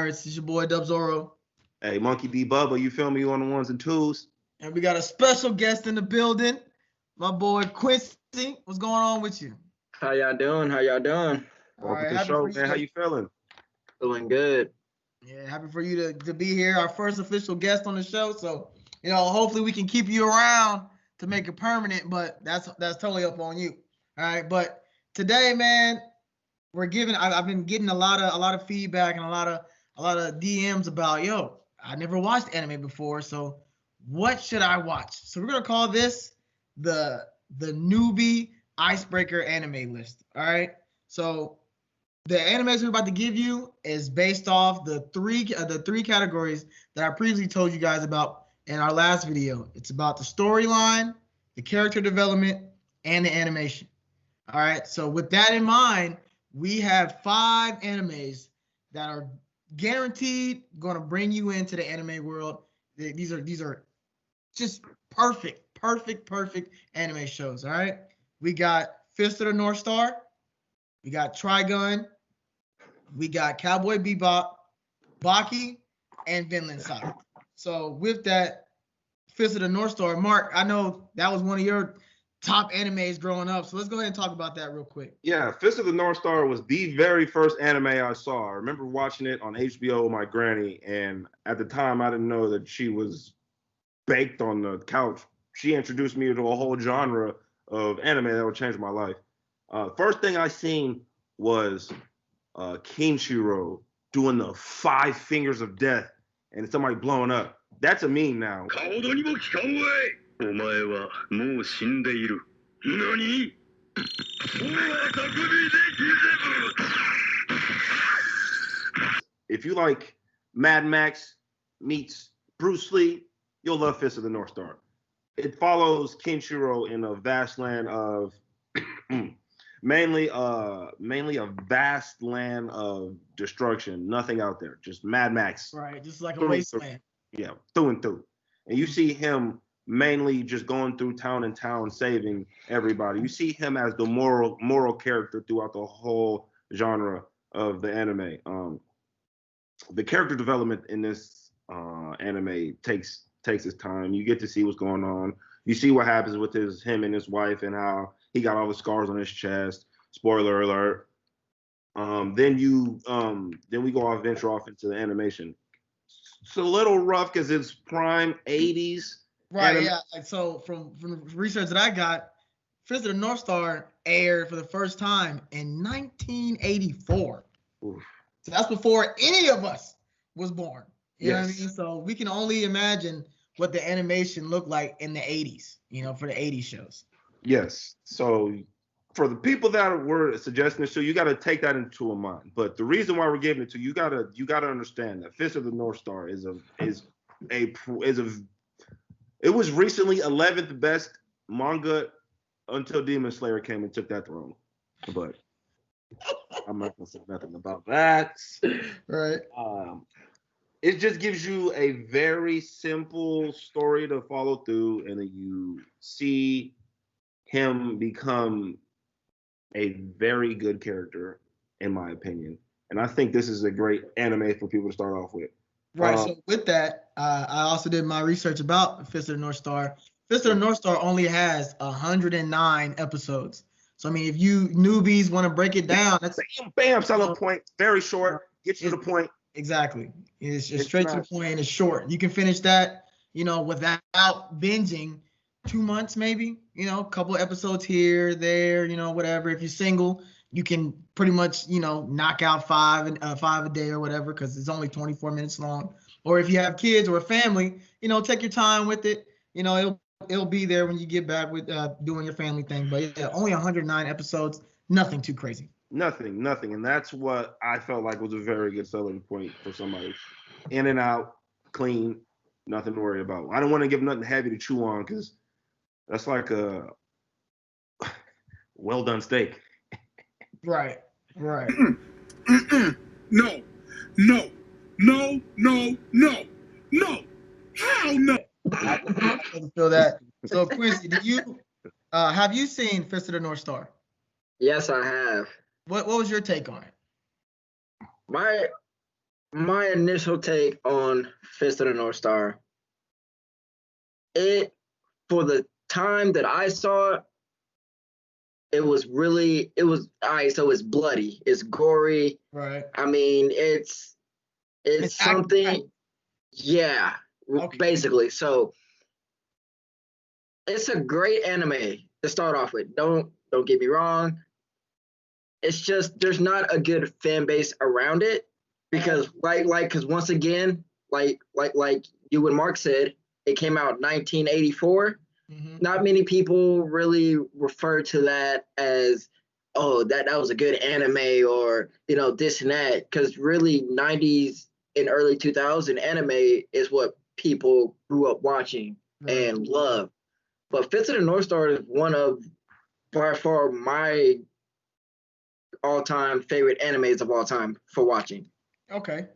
Pirates. It's your boy DubZoro. Hey, Monkey.D.Bubba, you feel me? You on the ones and twos? And we got a special guest in the building, my boy Quincy. What's going on with you? How y'all doing? How y'all doing? Welcome to the show, man. How you feeling? Feeling good. Yeah, happy for you to be here, our first official guest on the show. So, hopefully we can keep you around to make it permanent, but that's totally up on you. All right, but today, man, I've been getting a lot of feedback and a lot of DMs about, I never watched anime before, so what should I watch? So we're gonna call this the newbie icebreaker anime list. All right. So the animes we're about to give you is based off the three categories that I previously told you guys about in our last video. It's about the storyline, the character development, and the animation. All right. So with that in mind, we have 5 animes that are guaranteed going to bring you into the anime world. These are just perfect anime shows. All right. We got Fist of the North Star. We got Trigun. We got Cowboy Bebop, Baki, and Vinland Saga. So with that, Fist of the North Star, Mark, I know that was one of your top animes growing up. So let's go ahead and talk about that real quick. Yeah, Fist of the North Star was the very first anime I saw. I remember watching it on HBO with my granny, and at the time I didn't know that she was baked on the couch. She introduced me to a whole genre of anime that would change my life. First thing I seen was Kenshiro doing the 5 fingers of death and somebody blowing up. That's a meme now. If you like Mad Max meets Bruce Lee, you'll love Fist of the North Star. It follows Kenshiro in a vast land of mainly a vast land of destruction. Nothing out there, just Mad Max. Right, just like a wasteland. Yeah, through and through. And you see him mainly just going through town and town saving everybody. You see him as the moral character throughout the whole genre of the anime. The character development in this anime takes its time. You get to see what's going on. You see what happens with him and his wife and how he got all the scars on his chest. Spoiler alert. Then we venture off into the animation. It's a little rough because it's prime 80s. Right, yeah. So from research that I got, Fist of the North Star aired for the first time in 1984. Oof. So that's before any of us was born. You know what I Yes. mean? So we can only imagine what the animation looked like in the 80s, for the 80s shows. Yes. So for the people that were suggesting the show, you got to take that into a mind. But the reason why we're giving it to you, you got to understand that Fist of the North Star it was recently 11th best manga until Demon Slayer came and took that throne. But I'm not gonna say nothing about that. Right. It just gives you a very simple story to follow through, and then you see him become a very good character, in my opinion. And I think this is a great anime for people to start off with. Right. So with that, I also did my research about Fist of the North Star. Fist of the North Star only has 109 episodes. So I mean, if you newbies want to break it down, that's bam, solid point. Very short. Get you to the point. Exactly. It's just straight to the point and it's short. You can finish that, without binging 2 months, maybe, a couple episodes here, there, whatever. If you're single, you can pretty much, knock out 5 a day or whatever, because it's only 24 minutes long. Or if you have kids or a family, take your time with it. It'll be there when you get back with doing your family thing. But yeah, only 109 episodes, nothing too crazy. Nothing. And that's what I felt like was a very good selling point for somebody. In and out, clean, nothing to worry about. I don't want to give nothing heavy to chew on because that's like a well done steak. Right. No. Hell no. I feel that. So Quincy, have you seen Fist of the North Star? Yes, I have. What was your take on it? My initial take on Fist of the North Star, for the time that I saw it, it was all right. So it's bloody, it's gory. Right. I mean, it's something. Yeah, Okay. basically. So it's a great anime to start off with. Don't get me wrong. It's just there's not a good fan base around it because because once again, like you and Mark said, it came out 1984. Mm-hmm. Not many people really refer to that as, oh, that was a good anime, or this and that, because really 90s and early 2000 anime is what people grew up watching and love. But Fist of the North Star is one of, by far, my all-time favorite animes of all time for watching. Okay.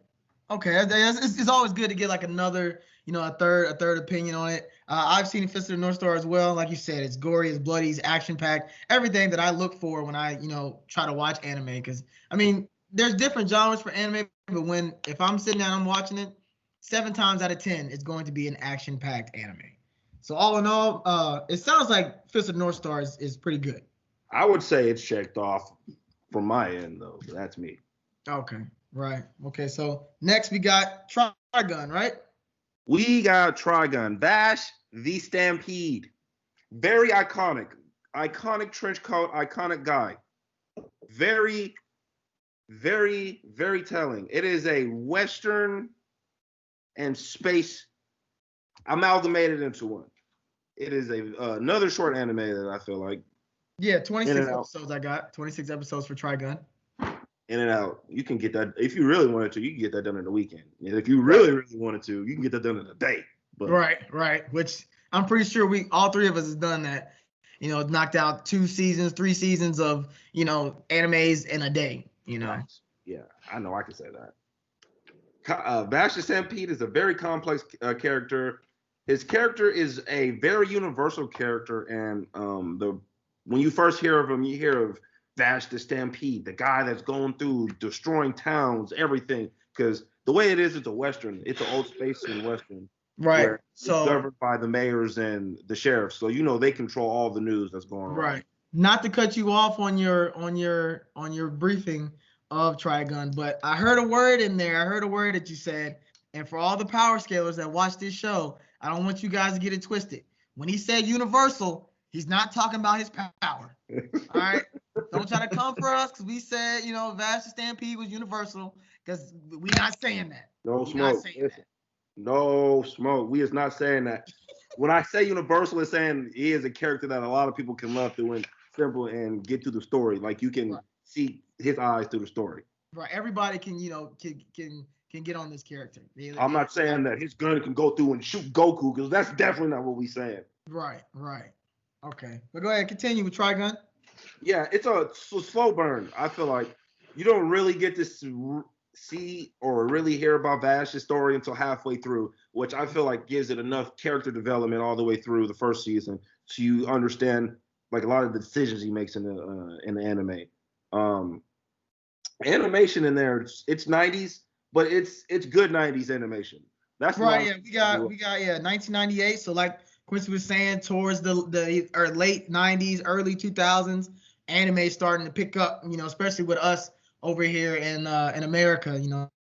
It's always good to get like another, a third opinion on it. I've seen Fist of the North Star as well. Like you said, it's gory, it's bloody, it's action-packed, everything that I look for when I, try to watch anime. Because I mean, there's different genres for anime, but if I'm sitting down, I'm watching it, 7 times out of 10, it's going to be an action-packed anime. So all in all, it sounds like Fist of the North Star is pretty good. I would say it's checked off from my end, though. That's me. Okay. Right. Okay. So next we got Trigun, right? We got Trigun. Vash the Stampede. Very iconic. Iconic trench coat, iconic guy. Very, very, very telling. It is a Western and space amalgamated into one. It is another short anime that I feel like. Yeah, 26 episodes I got. 26 episodes for Trigun. In and out. You can get that if you really wanted to. You can get that done in a weekend. And if you really, really wanted to, you can get that done in a day. But, right. Which I'm pretty sure all 3 of us has done that. Knocked out 2 seasons, 3 seasons of animes in a day. Nice. Yeah, I know I can say that. Vash the Stampede is a very complex character. His character is a very universal character, and when you first hear of him, you hear of Vash the Stampede, the guy that's going through destroying towns, everything. Because the way it is, it's a Western. It's an old space in Western. Right. So it's governed by the mayors and the sheriffs. So they control all the news that's going on. Right. Not to cut you off on your briefing of Trigun, but I heard a word in there. I heard a word that you said. And for all the power scalers that watch this show, I don't want you guys to get it twisted. When he said universal, he's not talking about his power. All right. Don't try to come for us because we said, Vash the Stampede was universal, because we're not saying that. No smoke. No smoke. We is not saying that. When I say universal, it's saying he is a character that a lot of people can love through and simple and get through the story. Like you can see his eyes through the story. Right. Everybody can, can get on this character. I'm not saying that his gun can go through and shoot Goku, because that's definitely not what we saying. Right. Okay. But go ahead, continue with Trigun. Yeah, it's a slow burn. I feel like you don't really get to see or really hear about Vash's story until halfway through, which I feel like gives it enough character development all the way through the first season, so you understand like a lot of the decisions he makes in the anime. Animation in there, it's 90s, but it's good 90s animation. That's right. Yeah, we got 1998. So like Quincy was saying, towards the late 90s, early 2000s, anime starting to pick up. Especially with us over here in America.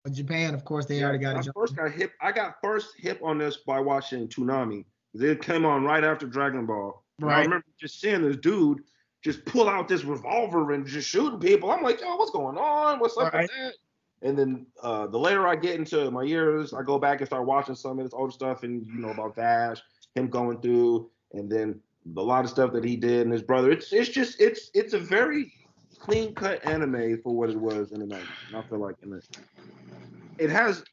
Japan, of course, they already got it. I got first hip on this by watching Toonami. It came on right after Dragon Ball. Right. I remember just seeing this dude just pull out this revolver and just shooting people. I'm like, yo, what's going on? What's up with that? And then the later I get into my years, I go back and start watching some of this older stuff, and about Vash, him going through, and then a lot of stuff that he did and his brother. It's a very clean cut anime for what it was in the 90s. And I feel like it has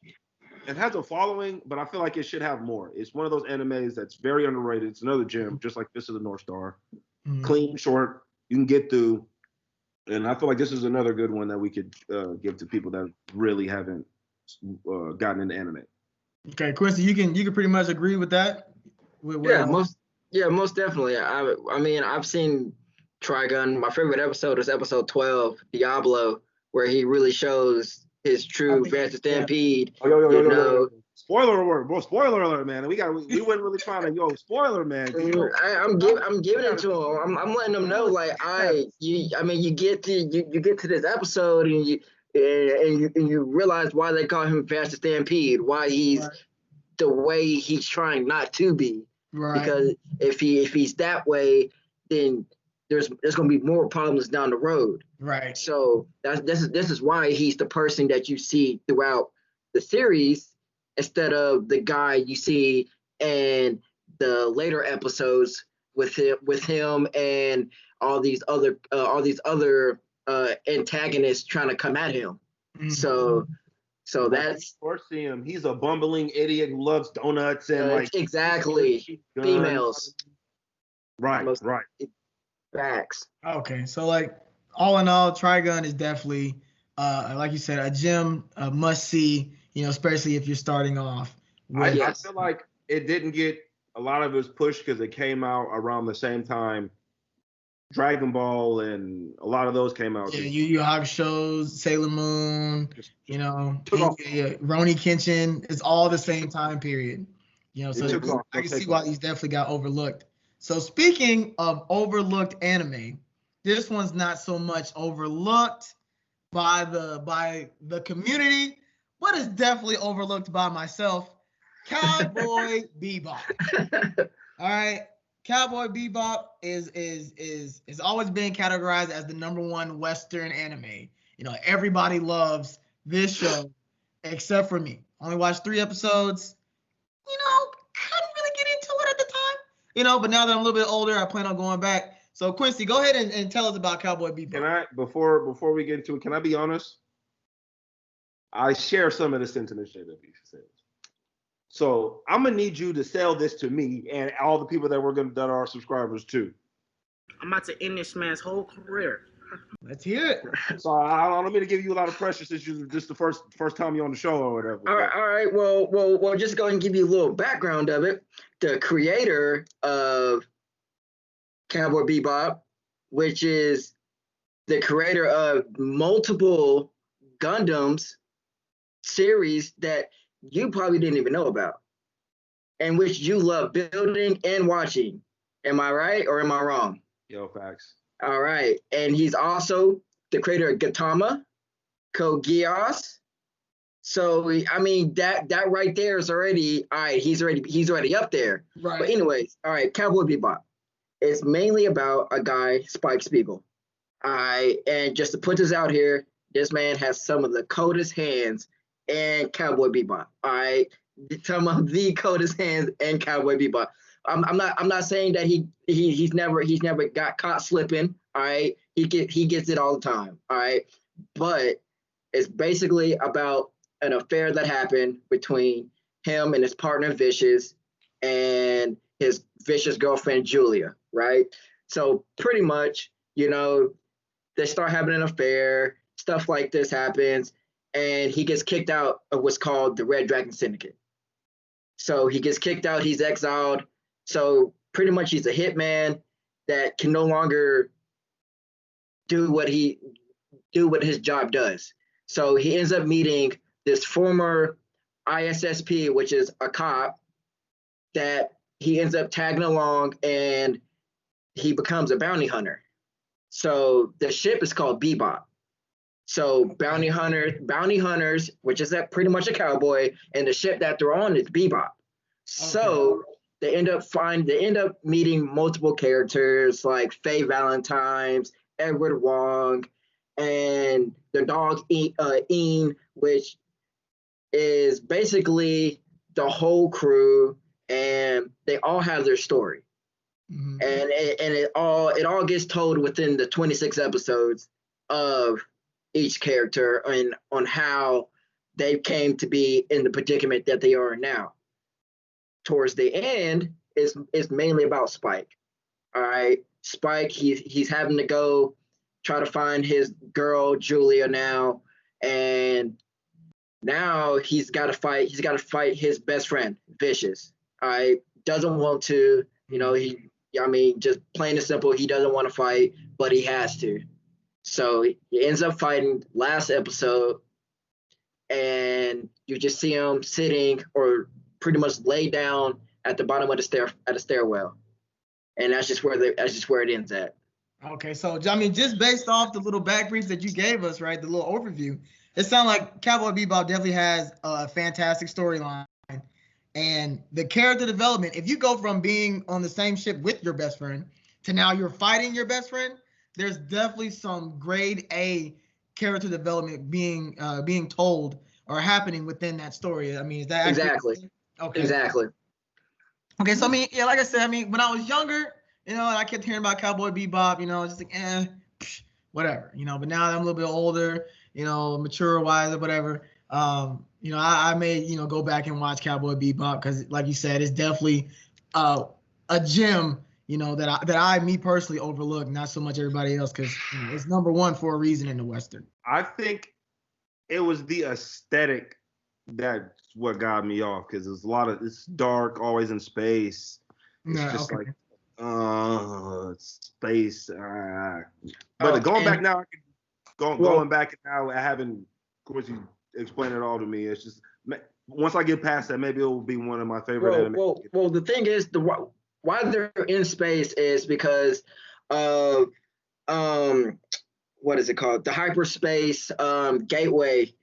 a following, but I feel like it should have more. It's one of those animes that's very underrated. It's another gem, just like Fist of the North Star. Mm-hmm. Clean, short, you can get through. And I feel like this is another good one that we could give to people that really haven't gotten into anime. Okay, Quincy, you can pretty much agree with that. Most definitely. I mean, I've seen Trigun. My favorite episode is episode 12, Diablo, where he really shows his true Faster Stampede. Oh, yo. You know, Spoiler alert, bro. Spoiler alert, man. We weren't really trying to, spoiler, man. I'm giving it to him. I'm letting them know, like, you get to this episode and you realize why they call him Faster Stampede, why he's the way he's trying not to be. Right. Because if he's that way, then there's gonna be more problems down the road. Right. So this is why he's the person that you see throughout the series instead of the guy you see in the later episodes with him and all these other antagonists trying to come at him. Mm-hmm. So that's first see him. He's a bumbling idiot who loves donuts and exactly females. Right. Facts. Okay, so like all in all, Trigun is definitely like you said, a gem, a must see. Especially if you're starting off. I feel like it didn't get a lot of its push because it came out around the same time Dragon Ball and a lot of those came out. Yeah, Yu Yu Hakusho, Sailor Moon, Rurouni Kenshin. It's all the same time period. So I can see why these definitely got overlooked. So speaking of overlooked anime, this one's not so much overlooked by the community, but it's definitely overlooked by myself. Cowboy Bebop. All right. Cowboy Bebop is always been categorized as the #1 Western anime. Everybody loves this show except for me. Only watched 3 episodes. Couldn't really get into it at the time. But now that I'm a little bit older, I plan on going back. So Quincy, go ahead and tell us about Cowboy Bebop. Can I, before we get into it, can I be honest? I share some of the sentiments that he says. So I'm gonna need you to sell this to me and all the people that that are subscribers too. I'm about to end this man's whole career. Let's hear it. So I don't mean to give you a lot of pressure since you're just the first time you're on the show or whatever. All right. Well, just go and give you a little background of it. The creator of Cowboy Bebop, which is the creator of multiple Gundams series that you probably didn't even know about, and which you love building and watching. Am I right or am I wrong? Yo, facts. All right. And he's also the creator of Gintama, Code Geass. So that right there is already all right. He's already up there. Right. But anyways, all right. Cowboy Bebop. It's mainly about a guy, Spike Spiegel. And just to put this out here, this man has some of the coldest hands in Cowboy Bebop. All right. Some of the coldest hands in Cowboy Bebop. I'm not saying that he's never got caught slipping. All right. He gets it all the time. All right. But it's basically about an affair that happened between him and his partner Vicious and his Vicious girlfriend Julia, right? So pretty much, they start having an affair, stuff like this happens, and he gets kicked out of what's called the Red Dragon Syndicate. So he gets kicked out, he's exiled. So pretty much he's a hitman that can no longer do what his job does. So he ends up meeting this former ISSP, which is a cop, that he ends up tagging along and he becomes a bounty hunter. So the ship is called Bebop. So bounty hunters, which is that pretty much a cowboy, and the ship that they're on is Bebop. Okay. So they end up meeting multiple characters like Faye Valentine's, Edward Wong, and the dog Ian, which is basically the whole crew, and they all have their story. Mm-hmm. And it all gets told within the 26 episodes of each character and on how they came to be in the predicament that they are now. Towards the end, it's mainly about Spike. All right, Spike, he's having to go try to find his girl Julia now, and now he's got to fight his best friend Vicious. All right, doesn't want to, just plain and simple, he doesn't want to fight, but he has to. So he ends up fighting. Last episode, and you just see him sitting or pretty much laid down at the bottom of the stairwell, and that's just where it ends at. Okay, so I mean, just based off the little back brief that you gave us, right, the little overview, it sounds like Cowboy Bebop definitely has a fantastic storyline. And the character development, if you go from being on the same ship with your best friend to now you're fighting your best friend, there's definitely some grade A character development being told or happening within that story. I mean, is that exactly? Okay. Exactly. Okay, so I mean, yeah, like I said, I mean, when I was younger, and I kept hearing about Cowboy Bebop, just like, whatever, but now that I'm a little bit older, mature wise or whatever, I may, go back and watch Cowboy Bebop because, like you said, it's definitely a gem, that I me personally overlook, not so much everybody else, because it's number one for a reason in the Western. I think it was the aesthetic that's what got me off, because it's dark, always in space. It's space. But going back now, going back now, I haven't, of course, you explained it all to me. It's just, once I get past that, maybe it will be one of my favorite anime. Well, the thing is, why they're in space is because of what is it called? The hyperspace gateway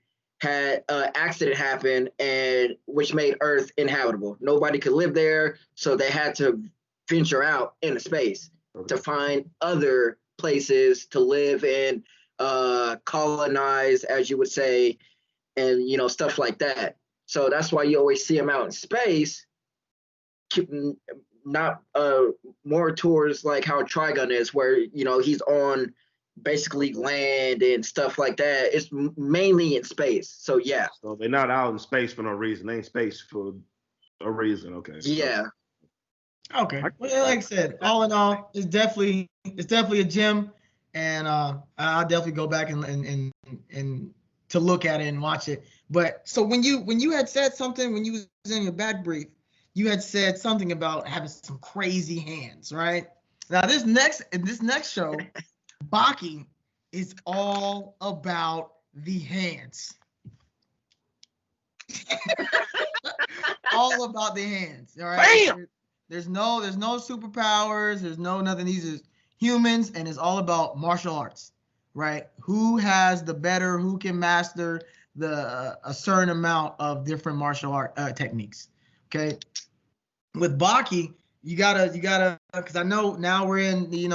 had an accident happen, and which made Earth inhabitable. Nobody could live there, so they had to venture out into space to find other places to live and colonize, as you would say, and stuff like that. So that's why you always see him out in space, not more towards like how Trigun is, where he's on basically land and stuff like that. It's mainly in space. So yeah. So they're not out in space for no reason. They in space for a reason. Okay. Yeah. Okay. Well, like I said, all in all, it's definitely a gem, and I'll definitely go back and to look at it and watch it. But so when you had said something when you was in your back brief, you had said something about having some crazy hands, right? Now this next show, Baki is all about the hands. All about the hands. All right. Bam! There's no superpowers. There's no nothing. These are humans, and it's all about martial arts, right? Who has the better? Who can master a certain amount of different martial art techniques? Okay. With Baki, you gotta, because I know now we're in the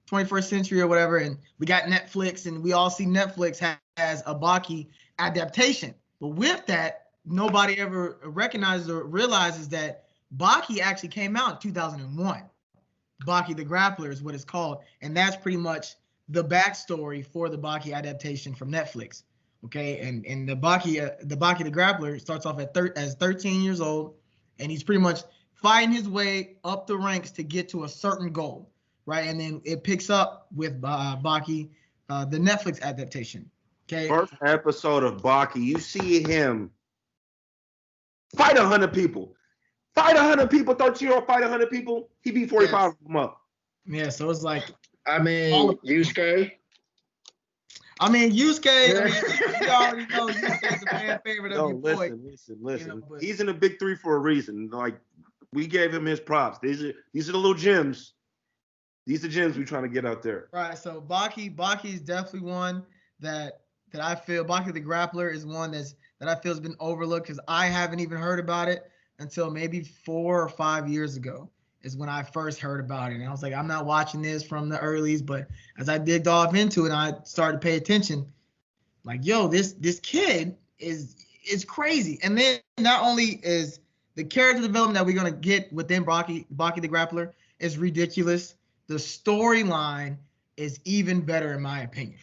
21st century or whatever, and we got Netflix, and we all see Netflix has a Baki adaptation. But with that, nobody ever recognizes or realizes that Baki actually came out in 2001. Baki the Grappler is what it's called, and that's pretty much the backstory for the Baki adaptation from Netflix. Okay, and the Baki the Grappler starts off as 13 years old, and he's pretty much fighting his way up the ranks to get to a certain goal, right? And then it picks up with Baki, the Netflix adaptation. Okay. First episode of Baki, you see him fight 100 people. 13-year-old fight 100 people. He beat 45 of them up. Yeah, so it's like, Yusuke. You already know Yusuke's a fan favorite of your boy. Listen. He's in the big three for a reason. Like, we gave him his props. These are the little gems. These are gems we're trying to get out there. Right. So Baki is definitely one that I feel. Baki the Grappler is one that I feel has been overlooked, because I haven't even heard about it until maybe 4 or 5 years ago is when I first heard about it. And I was like, I'm not watching this from the earlies, but as I digged off into it and I started to pay attention, like, yo, this kid is crazy. And then not only is the character development that we're going to get within Baki the Grappler is ridiculous, the storyline is even better in my opinion.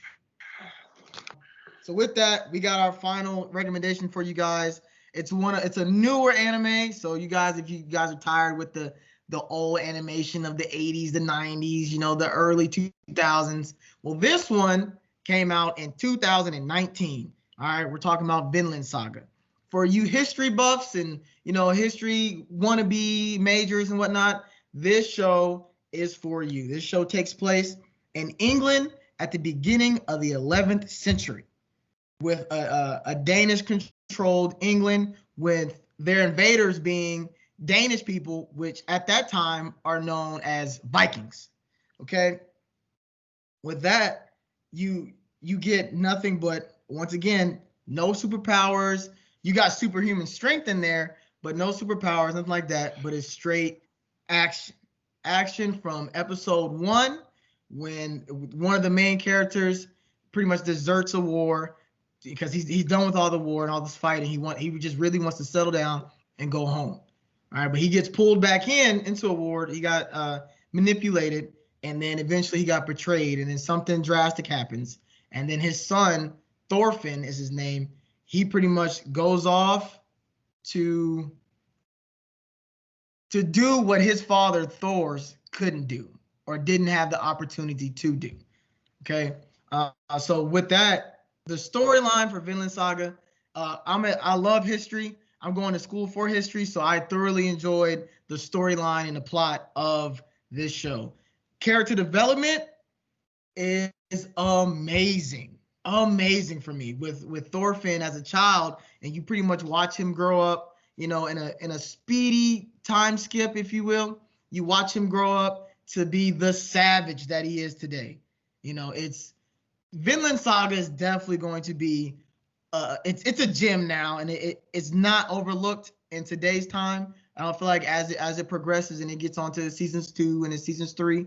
So with that, we got our final recommendation for you guys. It's a newer anime, so you guys, if you guys are tired with the old animation of the 80s, the 90s, the early 2000s, well, this one came out in 2019. All right, we're talking about Vinland Saga. For you history buffs and history wannabe majors and whatnot, this show is for you. This show takes place in England at the beginning of the 11th century. with a Danish-controlled England, with their invaders being Danish people, which at that time are known as Vikings. Okay, with that, you get nothing but, once again, no superpowers. You got superhuman strength in there, but no superpowers, nothing like that. But it's straight action from episode 1, when one of the main characters pretty much deserts a war because he's done with all the war and all this fighting. He just really wants to settle down and go home. All right, but he gets pulled back into a war. He got manipulated, and then eventually he got betrayed, and then something drastic happens, and then his son, Thorfinn is his name, he pretty much goes off to do what his father Thor's couldn't do or didn't have the opportunity to do. Okay, so with that, the storyline for Vinland Saga, I love history. I'm going to school for history, so I thoroughly enjoyed the storyline and the plot of this show. Character development is amazing for me with Thorfinn as a child, and you pretty much watch him grow up, in a speedy time skip, if you will. You watch him grow up to be the savage that he is today. It's Vinland Saga is definitely going to be it's a gem now, and it's not overlooked in today's time. I don't feel like as it progresses and it gets onto seasons 2 and seasons 3,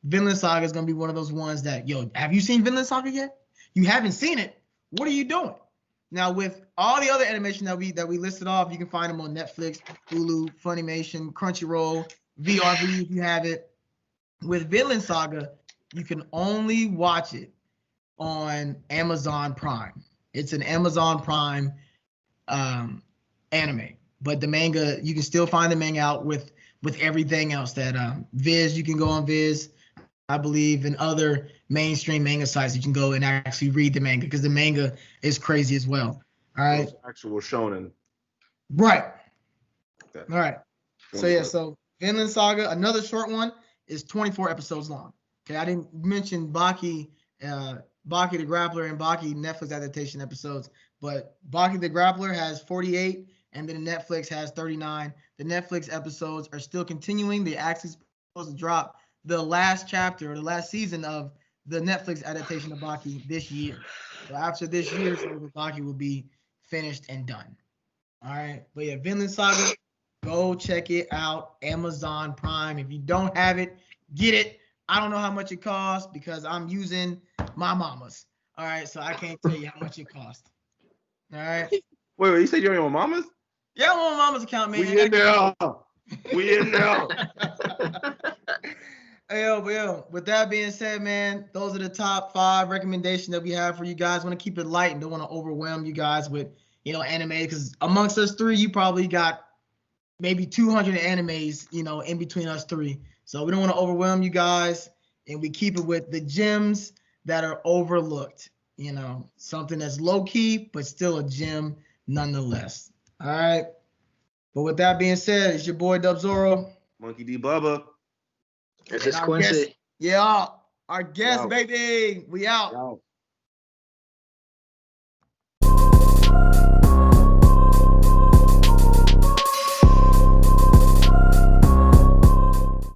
Vinland Saga is going to be one of those ones that, have you seen Vinland Saga yet? You haven't seen it. What are you doing? Now, with all the other animation that we listed off, you can find them on Netflix, Hulu, Funimation, Crunchyroll, VRV if you have it. With Vinland Saga, you can only watch it on Amazon Prime. It's an Amazon Prime anime, but the manga, you can still find the manga out with everything else that Viz, you can go on Viz, I believe, and other mainstream manga sites you can go and actually read the manga, because the manga is crazy as well. All right. Those actual shonen. Right. Okay. All right. So Vinland Saga, another short one, is 24 episodes long. Okay, I didn't mention Baki the Grappler and Baki Netflix adaptation episodes, but Baki the Grappler has 48, and then Netflix has 39. The Netflix episodes are still continuing. They actually supposed to drop the last chapter or the last season of the Netflix adaptation of Baki this year. So after this year, Baki will be finished and done. All right, but yeah, Vinland Saga, go check it out. Amazon Prime. If you don't have it, get it. I don't know how much it costs because I'm using my mama's. All right, so I can't tell you how much it costs. All right. Wait, you said you're on your mama's? Yeah, I'm on my mama's account, man. We in there. We in there. Yo, with that being said, man, those are the top 5 recommendations that we have for you guys. Want to keep it light and don't want to overwhelm you guys with, anime, because amongst us 3, you probably got maybe 200 animes, in between us 3. So we don't want to overwhelm you guys, and we keep it with the gems that are overlooked. Something that's low key, but still a gem nonetheless. All right. But with that being said, it's your boy DubZoro. Monkey.D.Bubba. This is Quincy. Our guest, baby. We out.